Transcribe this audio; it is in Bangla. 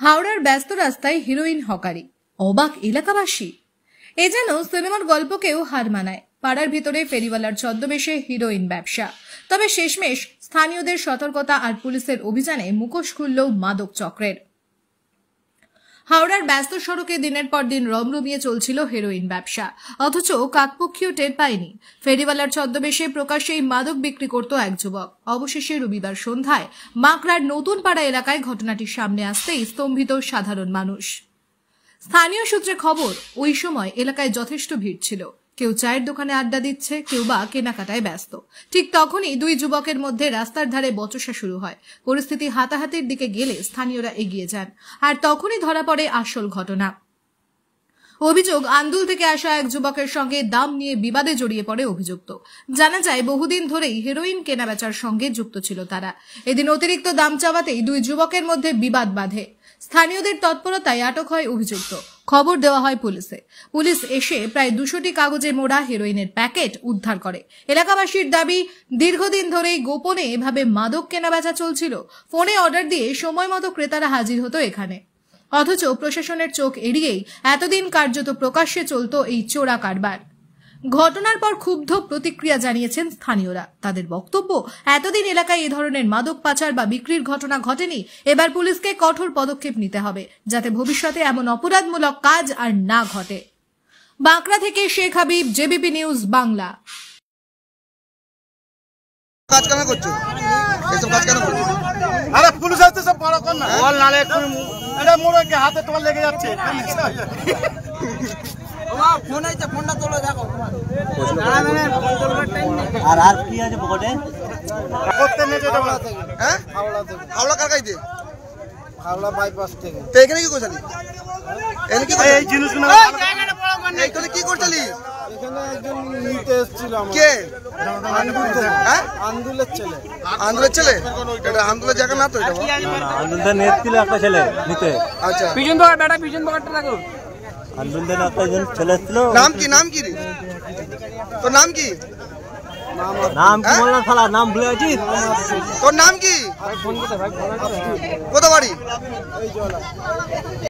হাওড়ার ব্যস্ত রাস্তায় হিরোইন হকারি, অবাক এলাকাবাসী। এ যেন সিনেমার গল্পকেও হার মানায়। পাড়ার ভিতরে ফেরিওয়ালার ছদ্মবেশে হিরোইন ব্যবসা। তবে শেষমেশ স্থানীয়দের সতর্কতা আর পুলিশের অভিযানে মুখোশ খুলল মাদক চক্রের। হাওড়ার ব্যস্ত সড়কে দিনের পর দিন রমরমিয়ে চলছিল হেরোইন ব্যবসা, অথচ কাকপক্ষীও টের পায়নি। ফেরিওয়ালার ছদ্মবেশে প্রকাশ্যেই মাদক বিক্রি করত এক যুবক। অবশেষে রবিবার সন্ধ্যায় মাকড়ার নতুন পাড়া এলাকায় ঘটনাটি সামনে আসতেই স্তম্ভিত সাধারণ মানুষ। স্থানীয় সূত্রে খবর, ওই সময় এলাকায় যথেষ্ট ভিড় ছিল। কেউ চায়ের দোকানে আড্ডা দিচ্ছে, কেউ বা কেনাকাটায় ব্যস্ত। ঠিক তখনই দুই যুবকের মধ্যে রাস্তার ধারে বচসা শুরু হয়। পরিস্থিতি হাতাহাতির দিকে গেলে স্থানীয়রা এগিয়ে যান, আর তখনই ধরা পড়ে আসল ঘটনা। অভিযোগ, আন্দুল থেকে আসা এক যুবকের সঙ্গে দাম নিয়ে বিবাদে জড়িয়ে পড়ে অভিযুক্ত। জানা যায়, বহুদিন ধরেই হেরোইন কেনাবেচার সঙ্গে যুক্ত ছিল তারা। এদিন অতিরিক্ত দাম চাওয়াতেই দুই যুবকের মধ্যে বিবাদ বাধে। স্থানীয়দের তৎপরতায় আটক হয় অভিযুক্ত। খবর দেওয়া হয় পুলিশে। পুলিশ এসে প্রায় 200টি কাগজে মোড়া হেরোইনের প্যাকেট উদ্ধার করে। এলাকাবাসীর দাবি, দীর্ঘদিন ধরেই গোপনে এভাবে মাদক কেনাবেচা চলছিল। ফোনে অর্ডার দিয়ে সময় মতো ক্রেতারা হাজির হতো এখানে। অথচ প্রশাসনের চোখ এড়িয়েই এতদিন কার্যত প্রকাশ্যে চলত এই চোরা কারবার। ঘটনার পর ক্ষুব্ধ প্রতিক্রিয়া জানিয়েছেন স্থানীয়রা। তাদের বক্তব্য, এতদিন এলাকায় এ ধরনের মাদক পাচার বা বিক্রির ঘটনা ঘটেনি। এবার পুলিশকে কঠোর পদক্ষেপ নিতে হবে, যাতে ভবিষ্যতে এমন অপরাধমূলক কাজ আর না ঘটে। বাঁকড়া থেকে শেখ হাবিব, জেবিপি নিউজ বাংলা। কাজ কেন করছো? এসব কাজ কেন করছো? আরে পুলিশ আসছে, সব বড় কর না। বল নালে এটা মোড়ে কি হাতে তোমার লেগে যাচ্ছে। ফোন আইছে, ফোনটা তোলো দেখো। আর কি আছে পকেটে? করতে নিয়ে যেতে বলা থেকে। হ্যাঁ? হাওড়া কার কাছে? হাওড়া বাইপাস থেকে। তো এখানে কি করছলি? এখানে কি এই জিনিসগুলো জায়গাটা বড় কর না। এখানে কি করছলি? এখানে একজন নিতে এসেছিল আমার। কে? হ্যাঁ? আন্দুলের ছেলে। আন্দুলের ছেলে? এটা আন্দুলের জায়গা না তো এটা? আন্দুলটা নেট ছিল একটা ছেলে নিতে। আচ্ছা। পিছন পকেট বেটা, পিছন পকেটটা রাখো। আন্দুলটা একটা ছেলে ছিল। নাম কি? নাম কি রে? তোর নাম কি? নাম কি বললাম শালা, নাম ভুলে আছিস? তোর নাম কি? ফোন করতে ভাই, ফোন কোথা বাড়ি? এই জলা।